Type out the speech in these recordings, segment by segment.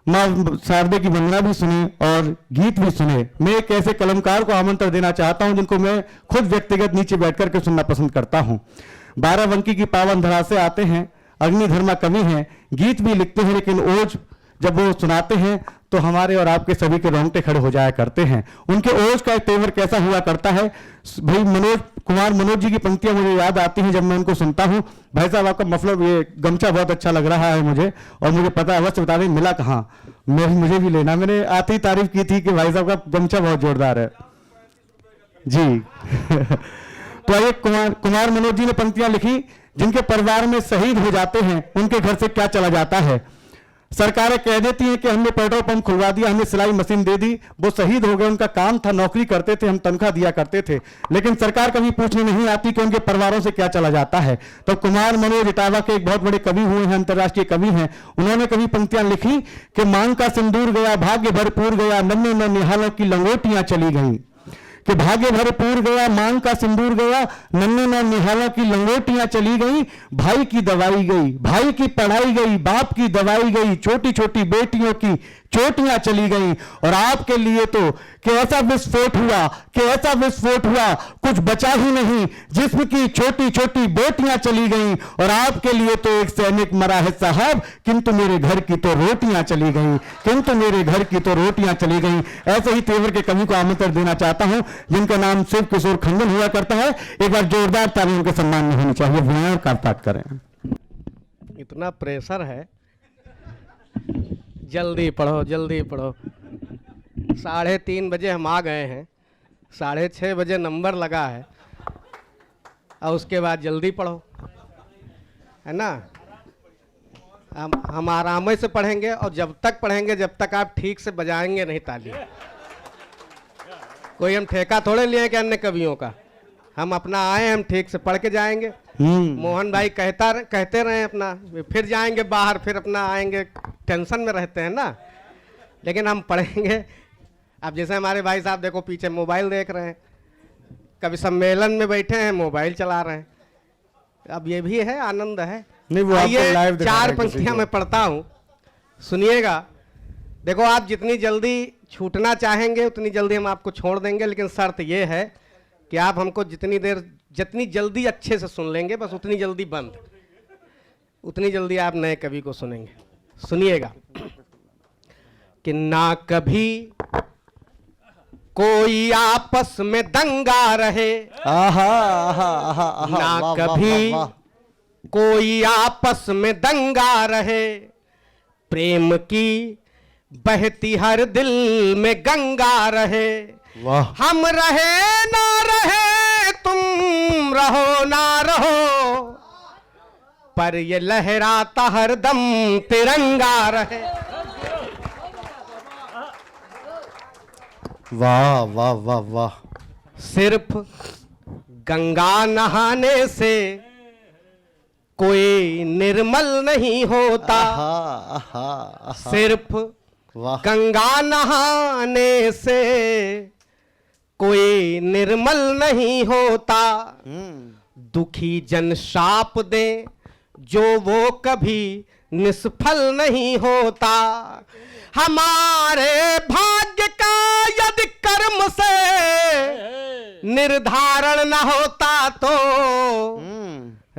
माँ शारदे की वंदना भी सुने और गीत भी सुने। मैं एक ऐसे कलमकार को आमंत्रण देना चाहता हूं जिनको मैं खुद व्यक्तिगत नीचे बैठ करके सुनना पसंद करता हूं। बाराबंकी की पावन धरा से आते हैं, अग्निधर्मा कवि हैं, गीत भी लिखते हैं, लेकिन ओज जब वो सुनाते हैं तो हमारे और आपके सभी के रोंगटे खड़े हो जाया करते हैं। उनके ओज का एक तेवर कैसा हुआ करता है भाई, मनोज जी की पंक्तियां मुझे याद आती हैं जब मैं उनको सुनता हूं। भाई साहब आपका मतलब ये गमछा बहुत अच्छा लग रहा है मुझे, और मुझे पता है, अवश्य बता दें मिला कहाँ, मुझे भी लेना। मैंने आते ही तारीफ की थी कि भाई साहब का गमछा बहुत जोरदार है जी। तो आइए, कुमार मनोज जी ने पंक्तियां लिखी, जिनके परिवार में शहीद हो जाते हैं उनके घर से क्या चला जाता है। सरकारें कह देती हैं कि हमने पेट्रोल पंप खुलवा दिया, हमने सिलाई मशीन दे दी, वो शहीद हो गए, उनका काम था, नौकरी करते थे, हम तनख्वाह दिया करते थे, लेकिन सरकार कभी पूछने नहीं आती कि उनके परिवारों से क्या चला जाता है। तो कुमार मनोज इटावा के एक बहुत बड़े कवि हुए हैं, अंतर्राष्ट्रीय कवि हैं। उन्होंने कभी पंक्तियां लिखी कि मांग का सिंदूर गया, भाग्य भरपूर गया, नन्हे नन्हे निहालों की लंगोटियां चली गई। कि भाग्य भरपूर गया, मांग का सिंदूर गया, नन्हे नन्हे निहालों की लंगोटियां चली गई। भाई की दवाई गई, भाई की पढ़ाई गई, बाप की दवाई गई, छोटी छोटी बेटियों की चोटियां चली गई। और आपके लिए तो कि ऐसा विस्फोट हुआ, कि ऐसा विस्फोट हुआ, कुछ बचा ही नहीं, जिस्म की छोटी छोटी बेटियां चली गई। और आपके लिए तो एक सैनिक मरा है साहब, किंतु मेरे घर की तो रोटियां चली गई, किंतु मेरे घर की तो रोटियां चली गई। ऐसे ही तेवर के कवि को आमंत्रण देना चाहता हूं, जिनका नाम शिव किशोर खंगन हुआ करता है। एक बार जोरदार तालियों के सम्मान में होनी चाहिए, विनय का पाठ करें। इतना प्रेशर है, जल्दी पढ़ो जल्दी पढ़ो। 3:30 बजे हम आ गए हैं, 6:30 बजे नंबर लगा है, और उसके बाद जल्दी पढ़ो, है ना। हम आराम से पढ़ेंगे, और जब तक पढ़ेंगे जब तक आप ठीक से बजाएंगे नहीं ताली। कोई हम ठेका थोड़े लिए कि अन्य कवियों का, हम अपना आए, हम ठीक से पढ़ के जाएंगे। मोहन भाई कहते रहे अपना, फिर जाएंगे बाहर, फिर अपना आएंगे, टेंशन में रहते हैं ना। लेकिन हम पढ़ेंगे। अब जैसे हमारे भाई साहब देखो पीछे मोबाइल देख रहे हैं, कभी सम्मेलन में बैठे हैं मोबाइल चला रहे हैं। अब ये भी है, आनंद है। आइए 4 पंक्तियां मैं पढ़ता हूँ, सुनिएगा। देखो, आप जितनी जल्दी छूटना चाहेंगे उतनी जल्दी हम आपको छोड़ देंगे, लेकिन शर्त ये है कि आप हमको जितनी जल्दी अच्छे से सुन लेंगे, बस उतनी जल्दी बंद, उतनी जल्दी आप नए कवि को सुनेंगे। सुनिएगा कि ना कभी कोई आपस में दंगा रहे, ना कभी कोई आपस में दंगा रहे, प्रेम की बहती हर दिल में गंगा रहे। हम रहे ना रहे, तुम रहो ना रहो, पर ये लहराता हर दम तिरंगा रहे। वाह वाह वाह वाह। सिर्फ गंगा नहाने से कोई निर्मल नहीं होता, सिर्फ गंगा नहाने से कोई निर्मल नहीं होता। दुखी जन शाप दे जो वो कभी निष्फल नहीं होता। हमारे भाग्य का यदि कर्म से निर्धारण न होता तो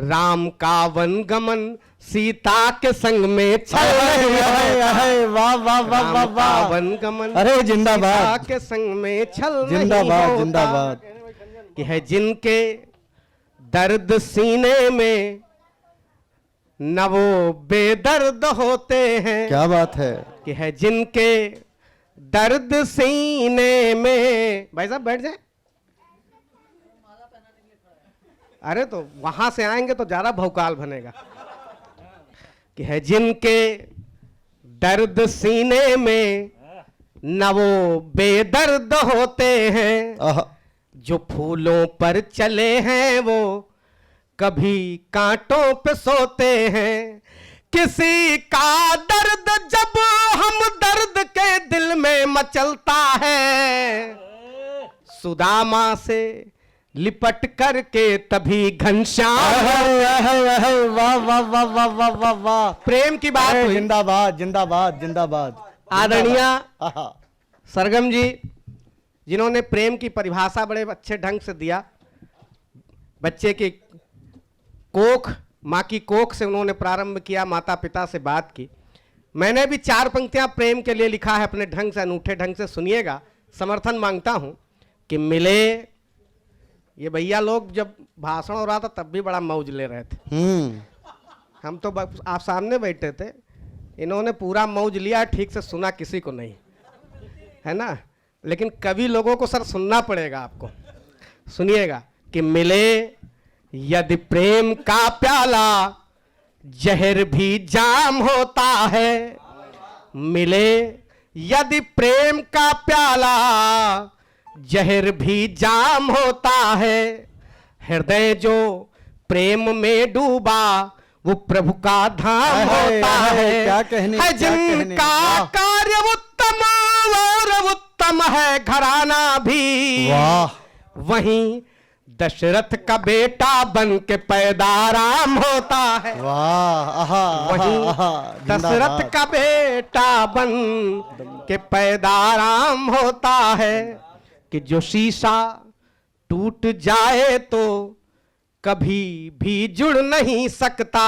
राम का वन गमन सीता के संग में छल। वाह वाह वाह वाह वाह। वन गमन, अरे जिंदाबाद, सीता के संग में छल। जिंदाबाद जिंदाबाद। कि है जिनके दर्द सीने में न वो बेदर्द होते हैं। क्या बात है। कि है जिनके दर्द सीने में। भाई साहब बैठ जाए। अरे तो वहां से आएंगे तो ज्यादा भौकाल बनेगा। कि है जिनके दर्द सीने में न वो बेदर्द होते हैं। जो फूलों पर चले हैं वो कभी कांटों पे सोते हैं। किसी का दर्द जब हम दर्द के दिल में मचलता है, सुदामा से लिपट करके तभी घनश्याम। वाह वाह वाह वाह वाह वाह वाह। प्रेम की बात हुई। जिंदाबाद जिंदाबाद जिंदाबाद। आदरणीय आहा, सरगम जी, जिन्होंने प्रेम की परिभाषा बड़े अच्छे ढंग से दिया। बच्चे की कोख, माँ की कोख से उन्होंने प्रारंभ किया, माता पिता से बात की। मैंने भी 4 पंक्तियां प्रेम के लिए लिखा है अपने ढंग से, अनूठे ढंग से। सुनिएगा, समर्थन मांगता हूं कि मिले। ये भैया लोग जब भाषण हो रहा था तब भी बड़ा मौज ले रहे थे। हम तो आप सामने बैठे थे, इन्होंने पूरा मौज लिया, ठीक से सुना किसी को नहीं, है ना। लेकिन कवि लोगों को सर सुनना पड़ेगा आपको। सुनिएगा कि मिले यदि प्रेम का प्याला जहर भी जाम होता है, मिले यदि प्रेम का प्याला जहर भी जाम होता है, हृदय जो प्रेम में डूबा वो प्रभु का धाम होता है। क्या कहने, है क्या कहने, जिनका वाह। कार्य उत्तम और उत्तम है घराना भी, वाह, वहीं दशरथ का बेटा बन के पैदा राम होता है। वाह, आहा, वहीं आहा, दशरथ जिंदाबाद। का बेटा बन के पैदा राम होता है, कि जो शीशा टूट जाए तो कभी भी जुड़ नहीं सकता।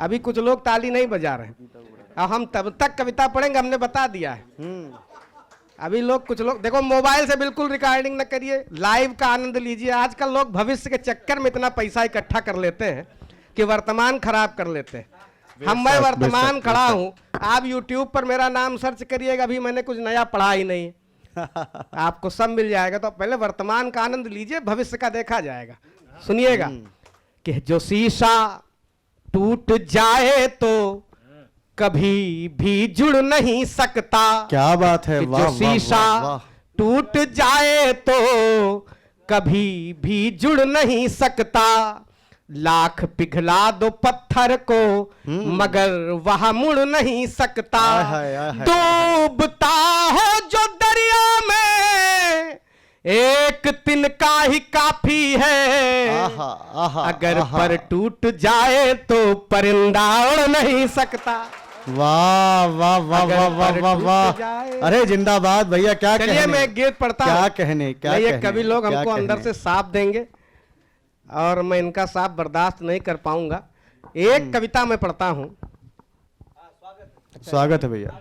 अभी कुछ लोग ताली नहीं बजा रहे, अब हम तब तक कविता पढ़ेंगे, हमने बता दिया है। अभी लोग, कुछ लोग देखो, मोबाइल से बिल्कुल रिकॉर्डिंग न करिए, लाइव का आनंद लीजिए। आजकल लोग भविष्य के चक्कर में इतना पैसा इकट्ठा कर लेते हैं कि वर्तमान खराब कर लेते हैं। मैं वर्तमान खड़ा हूं, आप YouTube पर मेरा नाम सर्च करिएगा, अभी मैंने कुछ नया पढ़ा ही नहीं, आपको सब मिल जाएगा। तो पहले वर्तमान का आनंद लीजिए, भविष्य का देखा जाएगा। सुनिएगा कि जो शीशा टूट जाए तो कभी भी जुड़ नहीं सकता। क्या बात है, कि वाह, जो वाह, शीशा वाह, वाह। टूट जाए तो कभी भी जुड़ नहीं सकता। लाख पिघला दो पत्थर को मगर वह मुड़ नहीं सकता। आय हाय, आय हाय। डूबता हो जो दरिया में एक तिनका ही काफी है। आहा, आहा, अगर आहा। पर टूट जाए तो परिंदा उड़ नहीं सकता। वाह, वाह, वाह, अगर वाह, वाह, पर वाह, टूट वाह। जाए। अरे जिंदाबाद भैया, क्या चलिए कहने, मैं एक गीत पढ़ता क्या हूं। कहने, क्या नहीं, ये कहने, कवि लोग क्या हमको अंदर कहने। से साफ देंगे और मैं इनका साफ बर्दाश्त नहीं कर पाऊंगा। एक कविता मैं पढ़ता हूं। स्वागत है भैया।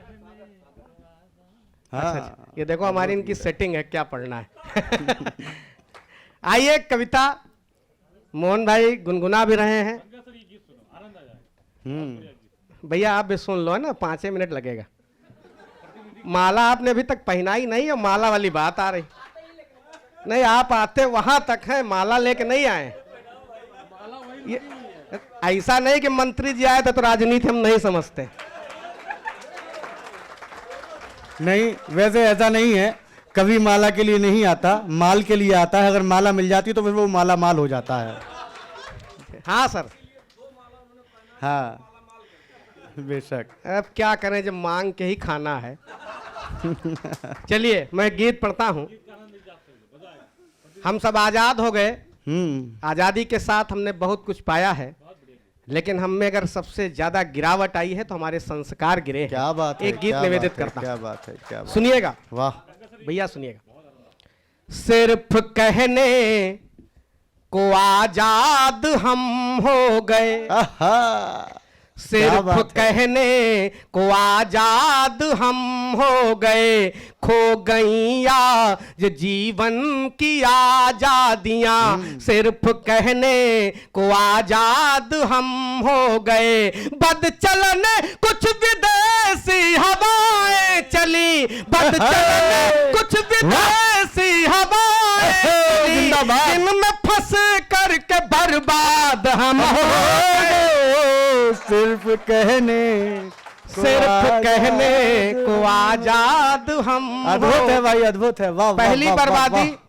अच्छा, हाँ, ये देखो हमारी इनकी सेटिंग है, क्या पढ़ना है। आइए, कविता मोहन भाई गुनगुना भी रहे हैं। भैया आप भी सुन लो, है ना, 5 मिनट लगेगा। माला आपने अभी तक पहनाई नहीं है, माला वाली बात आ रही नहीं। आप आते वहां तक हैं, माला लेके नहीं आए। ये ऐसा नहीं कि मंत्री जी आए तो राजनीति हम नहीं समझते। नहीं, वैसे ऐसा नहीं है, कभी माला के लिए नहीं आता, माल के लिए आता है। अगर माला मिल जाती तो फिर वो माला माल हो जाता है। हाँ सर, हाँ, बेशक। अब क्या करें, जब मांग के ही खाना है। चलिए मैं गीत पढ़ता हूं। हम सब आजाद हो गए, आजादी के साथ हमने बहुत कुछ पाया है, लेकिन हम में अगर सबसे ज्यादा गिरावट आई है तो हमारे संस्कार गिरे हैं। क्या बात है, एक गीत क्या निवेदित बात है, करता क्या हूं, बात है, क्या बात। सुनिएगा वाह, भैया, सुनिएगा। सिर्फ कहने को आजाद हम हो गए, आहा, क्या सिर्फ बात है। कहने को आजाद हम हो गए। खो गईया ये जीवन की आजादियां, सिर्फ कहने को आजाद हम हो गए। बद चलने कुछ विदेशी हवाएं चली, बद चलने कुछ विदेशी हवाएं चली, जिंदाबाद। इनमें फंस करके बर्बाद हम हो गए। सिर्फ कहने सिर्फ कहने को आजाद हम अद्भुत हो। है भाई, अद्भुत है। वाह, वाह, पहली वाह, वाह, बर्बादी वाह।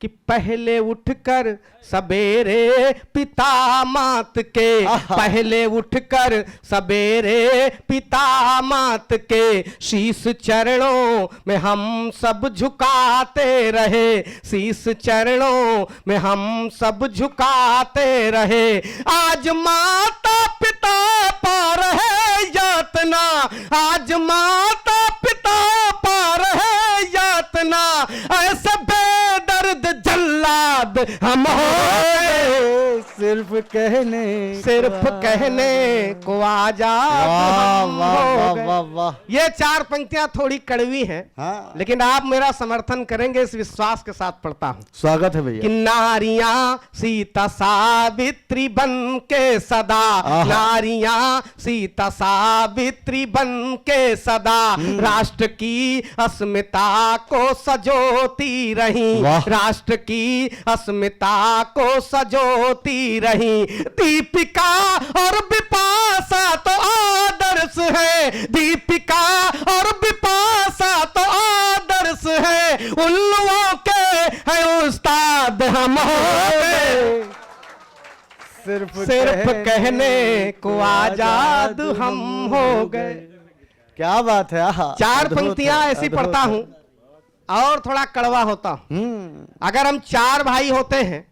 कि पहले उठकर सवेरे पिता मात के, आहा। पहले उठकर सवेरे पिता मात के शीश चरणों में हम सब झुकाते रहे, शीश चरणों में हम सब झुकाते रहे। आज माता पिता पा रहे यातना, आज माता पिता पा रहे यातना, ऐसे बेदर्द जल्लाद हम हो गए, सिर्फ कहने को आजाद वाह हम वाह हो वाह गए। वाह वाह। ये 4 पंक्तियां थोड़ी कड़वी हैं, हाँ। लेकिन आप मेरा समर्थन करेंगे इस विश्वास के साथ पढ़ता हूं स्वागत है कि भैया। नारियां सीता सावित्री बन के सदा, नारियां सीता सावित्री बन के सदा, राष्ट्र की अस्मिता को सजोती रही, वाह। राष्ट्र की अस्मिता को सजोती रही, दीपिका और बिपाशा तो आदर्श है, दीपिका और बिपाशा तो आदर्श है, उल्लुओं के है उस्ताद हम हो गए, सिर्फ कहने को आजाद हम हो गए। क्या बात है। आहा, 4 अद्भुत पंक्तियां है, ऐसी अद्भुत पढ़ता है। हूं और थोड़ा कड़वा होता हूं। अगर हम 4 भाई होते हैं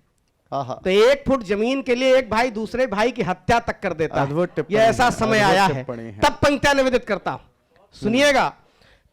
आहा, तो 1 फुट जमीन के लिए एक भाई दूसरे भाई की हत्या तक कर देता अद्भुत है। टिप्पणी ये ऐसा है, समय अद्भुत आया है। टिप्पणी है। तब पंक्तियां निवेदित करता हूं, सुनिएगा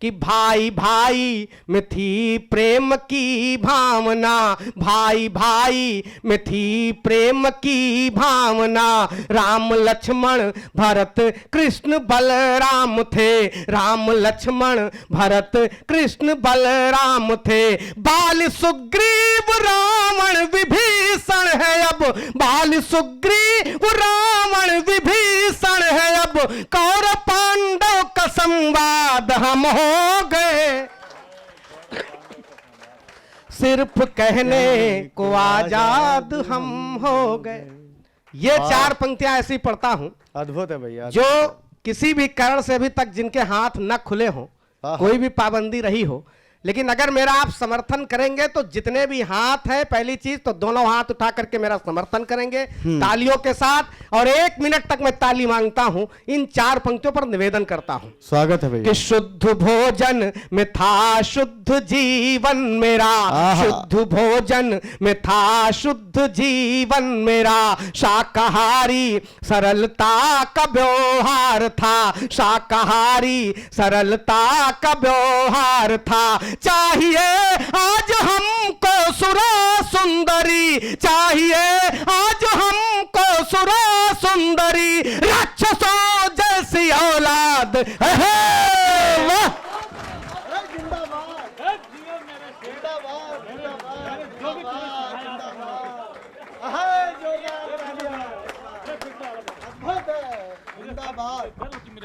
कि भाई भाई में थी प्रेम की भावना, भाई भाई में थी प्रेम की भावना, राम लक्ष्मण भरत कृष्ण बलराम थे, राम लक्ष्मण भरत कृष्ण बलराम थे, बाल सुग्रीव रावण विभीषण है अब, बाल सुग्रीव रावण विभीषण है अब, कौरव पांडव का संवाद हम हो गए, सिर्फ कहने को आजाद हम हो गए। ये 4 पंक्तियां ऐसी पढ़ता हूं अद्भुत है भैया। जो किसी भी कारण से अभी तक जिनके हाथ न खुले हों, कोई भी पाबंदी रही हो, लेकिन अगर मेरा आप समर्थन करेंगे तो जितने भी हाथ हैं, पहली चीज तो दोनों हाथ उठा करके मेरा समर्थन करेंगे तालियों के साथ, और 1 मिनट तक मैं ताली मांगता हूं। इन 4 पंक्तियों पर निवेदन करता हूं स्वागत है भैया। कि शुद्ध भोजन में था शुद्ध जीवन मेरा, शुद्ध भोजन में था शुद्ध जीवन मेरा, शाकाहारी सरलता का व्यवहार था, शाकाहारी सरलता का व्यवहार था, चाहिए आज हमको सुरा सुंदरी, चाहिए आज हमको सुरा सुंदरी, राक्षसों जैसी औलाद वाह।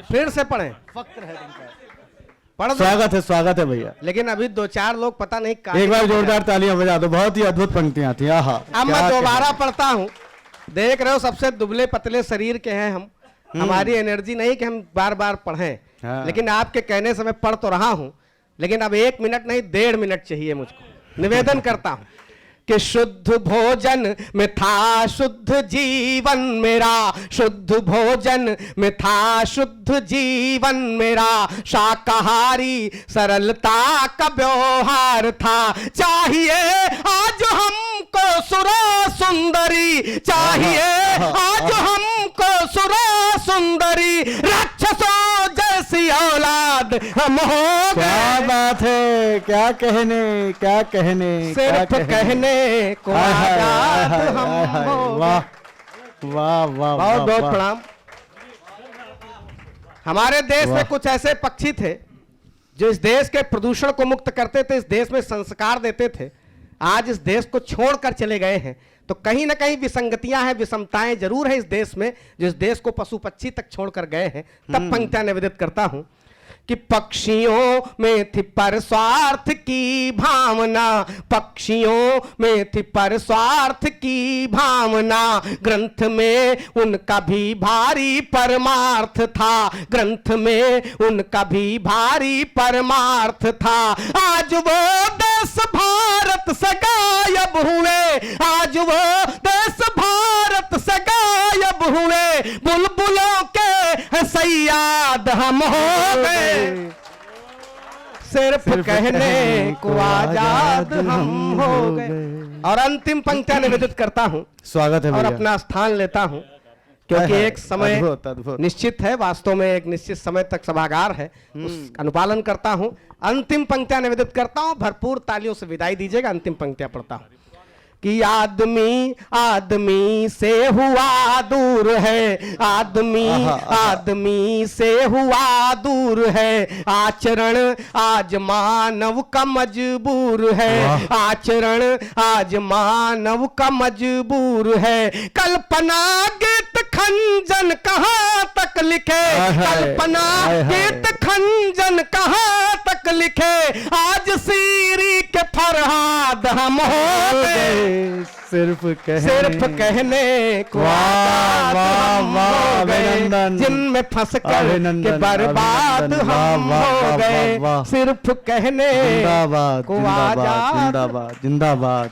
फिर से पढ़ें, पढ़ दो। स्वागत है भैया। लेकिन अभी 2-4 लोग पता नहीं एक बार जोरदार तालियां बजा दो, बहुत ही अद्भुत पंक्तियां थी। आहा, अब मैं क्या दोबारा पढ़ता हूं। देख रहे हो सबसे दुबले पतले शरीर के हैं हम, हमारी एनर्जी नहीं कि हम बार बार पढ़ें, हाँ। लेकिन आपके कहने से मैं पढ़ तो रहा हूं, लेकिन अब 1 मिनट नहीं 1.5 मिनट चाहिए मुझको। निवेदन करता हूं कि शुद्ध भोजन में था शुद्ध जीवन मेरा, शुद्ध भोजन में था शुद्ध जीवन मेरा, शाकाहारी सरलता का व्यवहार था, चाहिए आज हमको सुरा सुंदरी, चाहिए आज हमको सुरा सुंदरी, राक्षसों जैसी औलाद हम हो गए। क्या बात है, क्या कहने सिर्फ कहने को आजाद हम हो गए। वाह वाह वाह, बहुत बहुत वाह। प्रणाम। हमारे देश में कुछ ऐसे पक्षी थे जो इस देश के प्रदूषण को मुक्त करते थे, इस देश में संस्कार देते थे, आज इस देश को छोड़कर चले गए हैं। तो कहीं ना कहीं विसंगतियां हैं, विषमताएं जरूर है इस देश में, जो इस देश को पशु पक्षी तक छोड़कर गए हैं। तब पंक्तियां निवेदित करता हूं कि पक्षियों में थी पर स्वार्थ की भावना, पक्षियों में थी पर स्वार्थ की भावना, ग्रंथ में उनका भी भारी परमार्थ था, ग्रंथ में उनका भी भारी परमार्थ था, आज वो देश भारत से गायब हुए, आज वो देश भारत से गायब हुए, बुलबुलों के सैयाद हम हो गए, सिर्फ कहने को आजाद हम हो गए। और अंतिम पंक्तियां निवेदित करता हूं स्वागत है और भैया। अपना स्थान लेता हूं क्योंकि है, एक समय अद्भुत, अद्भुत। निश्चित है, वास्तव में एक निश्चित समय तक सभागार है, उस अनुपालन करता हूं। अंतिम पंक्तियां निवेदित करता हूं, भरपूर तालियों से विदाई दीजिएगा। अंतिम पंक्तियां पढ़ता हूं कि आदमी आदमी से हुआ दूर है, आदमी आदमी से हुआ दूर है, आचरण आज मानव का मजबूर है, आचरण आज मानव का मजबूर है। कल्पना गीत खंजन कहाँ तक लिखे, कल्पना गीत खंजन कहाँ तक लिखे, आज सीरी के फरहाद हम हो गए, सिर्फ कहने को आजाद हम हो गए, जिनमें फंस कर के बर्बाद हम हो गए, सिर्फ कहने जिंदाबाद को जिंदाबाद आजाद। जिंदाबाद जिंदाबाद।